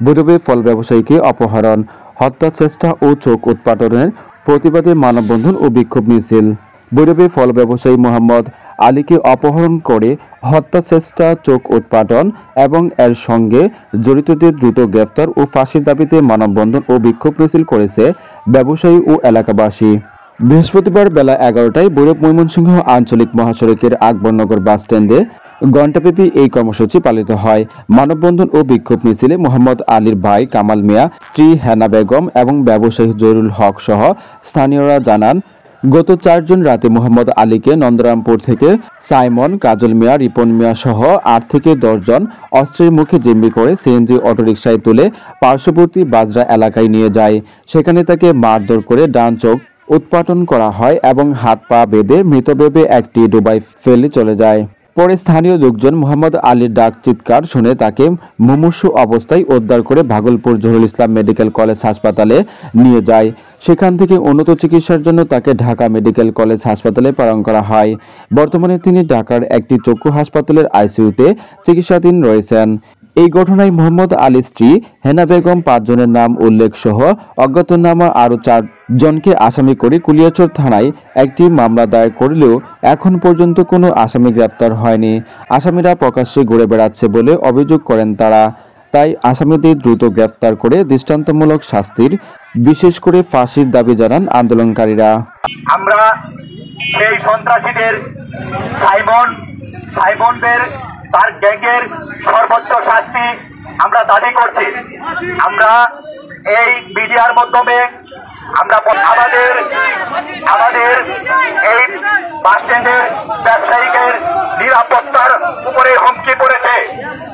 ভৈরবে ফল ব্যবসায়ীকে অপহরণ, হত্যা চেষ্টা ও চোখ উৎপাটনের প্রতিবাদে মানববন্ধন ও বিক্ষোভ মিছিল। ভৈরবে ফল ব্যবসায়ী মোহাম্মদ আলীকে অপহরণ করে হত্যা চেষ্টা, চোখ উৎপাটন এবং এর সঙ্গে জড়িতদের দ্রুত গ্রেফতার ও ফাঁসির দাবিতে মানববন্ধন ও বিক্ষোভ মিছিল করেছে ব্যবসায়ী ও এলাকাবাসী। বৃহস্পতিবার বেলা 11টায় ভৈরব ময়মনসিংহ আঞ্চলিক মহাসড়কের আকবরনগর বাসস্ট্যান্ডে ঘণ্টাব্যাপী এই কর্মসূচি পালিত হয়। মানববন্ধন ও বিক্ষোভ মিছিলে মোহাম্মদ আলীর ভাই কামাল মিয়া, স্ত্রী হেনা বেগম এবং ব্যবসায়ী জহিরুল হক সহ স্থানীয়রা জানান, গত 4 জুন রাতে মোহাম্মদ আলীকে নন্দরামপুর থেকে সাইমন, কাজল মিয়া, রিপন মিয়া সহ 8 থেকে 10 জন অস্ত্রের মুখে জিম্মি করে সিএনজি অটোরিকশায় তুলে পার্শ্ববর্তী বাজরা এলাকায় নিয়ে যায়। সেখানে তাকে মারধর করে ডান চোখ উৎপাটন করা হয় এবং হাত পা বেঁধে মৃত ভেবে একটি ডোবায় ফেলে চলে যায়। পরে স্থানীয় লোকজন মোহাম্মদ আলীর ডাক চিৎকার শুনে তাকে মুমূর্ষু অবস্থায় উদ্ধার করে ভাগলপুর জহুরুল ইসলাম মেডিকেল কলেজ হাসপাতালে নিয়ে যায়। সেখান থেকে উন্নত চিকিৎসার জন্য তাকে ঢাকা মেডিকেল কলেজ হাসপাতালে প্রেরণ করা হয়। বর্তমানে তিনি ঢাকার একটি চক্ষু হাসপাতালের আইসিইউতে চিকিৎসাধীন রয়েছেন। এই ঘটনায় মোহাম্মদ আলীর স্ত্রী হেনা বেগম 5 জনের নাম উল্লেখ সহ অজ্ঞাতনামা আরও 4 জনকে আসামি করে কুলিয়াচর থানায় একটি মামলা দায়ের করলেও এখন পর্যন্ত কোনো আসামি গ্রেপ্তার হয়নি। আসামিরা প্রকাশ্যে ঘুরে বেড়াচ্ছে বলে অভিযোগ করেন তারা। তাই আসামিদের দ্রুত গ্রেপ্তার করে দৃষ্টান্তমূলক শাস্তির, বিশেষ করে ফাঁসির দাবি জানান আন্দোলনকারীরা। আমরা সেই সন্ত্রাসীদের সাইমনদের তার গ্যাংয়ের সর্বোচ্চ শাস্তি আমরা দাবি করছি। আমরা এই মিডিয়ার মাধ্যমে আমরা আমাদের এই বাস স্ট্যান্ডের ব্যবসায়ীদের নিরাপত্তার উপরে হুমকি পড়েছে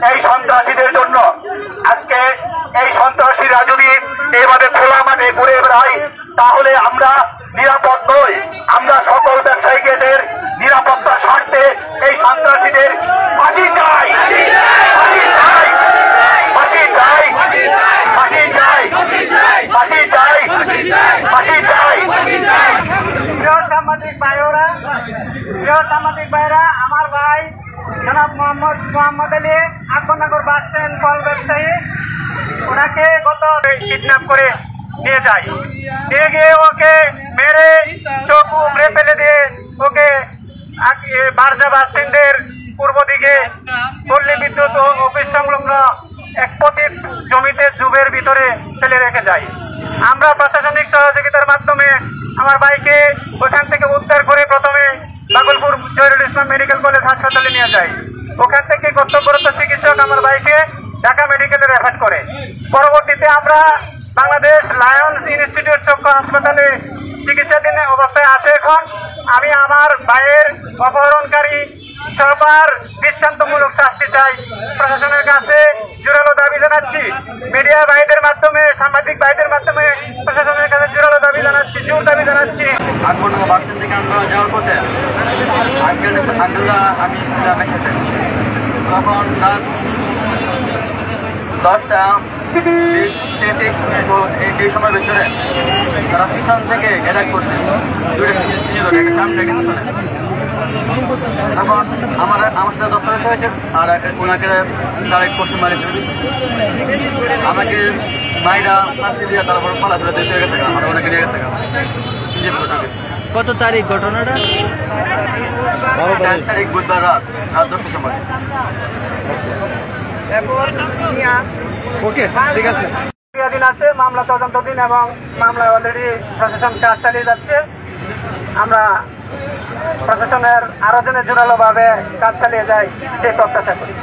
এই সন্ত্রাসীদের জন্য। আজকে এই সন্ত্রাসীরা যদি এভাবে খোলা মাঠে ঘুরে বেড়ায় তাহলে আমরা নিরাপদ নই। আমরা সকল ব্যবসায়ীদের নিরাপত্তার স্বার্থে এই সন্ত্রাসীদের ফাঁসি চাই, ফাঁসি চাই, ফাঁসি চাই, ফাঁসি চাই, ফাঁসি চাই, ফাঁসি চাই। প্রিয় সাংবাদিক ভাইরা, আমার ভাই জনাব মোহাম্মদ আলী আকবরনগর বাস স্ট্যান্ড ফল ব্যবসায়ী, ওনাকে গত কিডন্যাপ করে নিয়ে যায়। নিয়ে গিয়ে ওকে মেরে চোখ উপড়ে ফেলে দিয়ে ওকে বারজা বাস স্ট্যান্ডের পূর্ব দিকে পল্লী বিদ্যুৎ অফিস সংলগ্ন এক পতিত জমিতে জুবের ভিতরে ফেলে রেখে যায়। আমরা প্রশাসনিক সহযোগিতার মাধ্যমে আমার ভাইকে ওখান থেকে উদ্ধার করে প্রথমে ভাগলপুর জহুরুল ইসলাম মেডিকেল কলেজ হাসপাতালে নিয়ে যায়। ওখান থেকে কর্তব্যরত চিকিৎসক আমার ভাইকে ঢাকা মেডিকেলে রেফার করে। পরবর্তীতে আমরা বাংলাদেশ লায়ন্স ইনস্টিটিউট চক্ষু হাসপাতালে চিকিৎসাধীন অবস্থায় আছে এখন। আমি আমার ভাইয়ের অপহরণকারী সবার দৃষ্টান্তমূলক শাস্তি চাই। প্রশাসনের কাছে জোরালো দাবি জানাচ্ছি, মিডিয়া ভাইদের মাধ্যমে, সাংবাদিক ভাইদের মাধ্যমে প্রশাসনের কাছে জোরালো দাবি জানাচ্ছি, জোর দাবি জানাচ্ছি। আকবরনগর বাস স্ট্যান্ড থেকে আমরা যাওয়ার পথে আমি তখন রাত 10টা 20-23 এই সময়ের ভিতরে তারা পিছন থেকে অ্যাটাক করছে। দুটো সামনে পিছনে। তখন আমার সাথে 10 বছর হয়েছে আর ওনাকে ডাইরেক্ট কোশ্চেন মারিয়েছে। আমাকে মাইরা ফাঁসি দিয়ে তারপর পালা ধরে দিয়ে গেছে, আমার ওনাকে নিয়ে গেছে। কত তারিখ ঘটনাটা? 4 তারিখ বুধবার রাত 10টার সময়। ওকে, ঠিক আছে। দিন আছে মামলা তদন্তাধীন এবং মামলায় অলরেডি প্রশাসন কাজ চালিয়ে যাচ্ছে। আমরা প্রশাসনের আরো যেন জোরালোভাবে কাজ চালিয়ে যায় সেই প্রত্যাশা করি।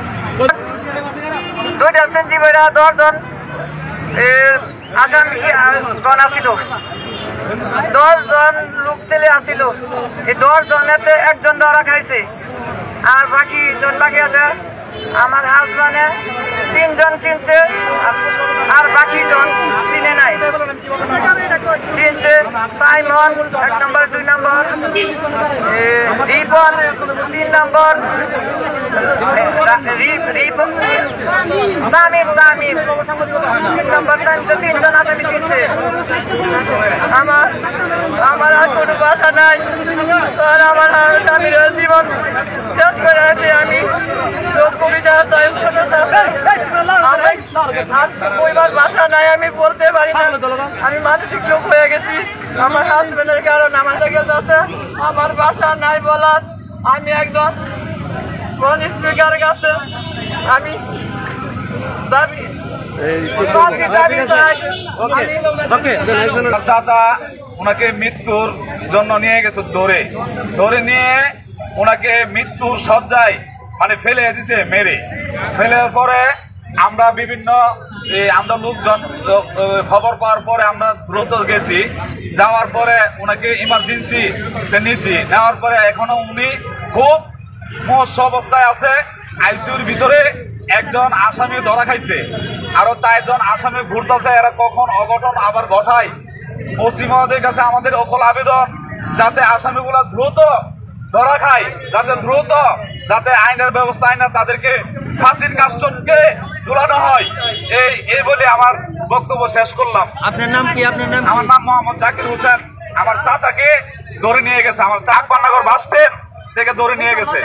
2টা সেঞ্চিবেরা 10 জন আসামিগণ আসিল, 10 জন লোক ছেলে আসিল। এই 10 জনেতে একজন ধরা খাইছে আর বাকি জন বাকি আছে। আমার হাজবেন্ডে 3 জন চিনছে আর বাকি জন চিনে চিনে নাই। চিনছে সাইমন 1 নম্বর, 2 নম্বর, রিপন 3 নম্বর, তামিম 3 নম্বর। তিনজন আসামি চিনছে। আমার আর কোনো বাসা নাই। আমার স্বামীর জীবন শেষ করে আছে। আমি পরিবার বাসা নাই, আমি বলতে পারি না। আমি মানসিক রোগ হয়ে গেছি আমার হাজবেন্ডের কারণ। আমার কাছে আমার বাসা নাই বলার আমি একজন কোন স্পিকারের কাছে আমি দাবি চাচা ওনাকে মৃত্যুর জন্য নিয়ে গেছে, ধরে নিয়ে ওনাকে মৃত্যুর সজ্জায় মানে ফেলে দিছে, মেরে ফেলার পরে আমরা বিভিন্ন আমরা লোকজন খবর পাওয়ার পরে আমরা দ্রুত গেছি। যাওয়ার পরে ওনাকে ইমার্জেন্সি নিয়েছি। নেওয়ার পরে এখনো উনি খুব মহস্য অবস্থায় আছে। আইসিউর ভিতরে একজন আসামি ধরা খাইছে, আরো 4 জন আসামি ঘুরতেছে। এরা কখন অঘটন আবার ঘটায়। ওসি মহোদয়ের কাছে আমাদের অকল আবেদন যাতে আসামিগুলা দ্রুত ধরা খায়, যাতে আইনের ব্যবস্থা আইনা তাদেরকে ফাঁসির কাস্টকে ঝুলানো হয়। এই বলে আমার বক্তব্য শেষ করলাম। আপনার নাম কি? আপনার নাম? আমার নাম মোহাম্মদ জাকির হোসেন। আমার চাচাকে ধরে নিয়ে গেছে, আমার চাকপান্নাগর বাস স্ট্যান্ড থেকে ধরে নিয়ে গেছে।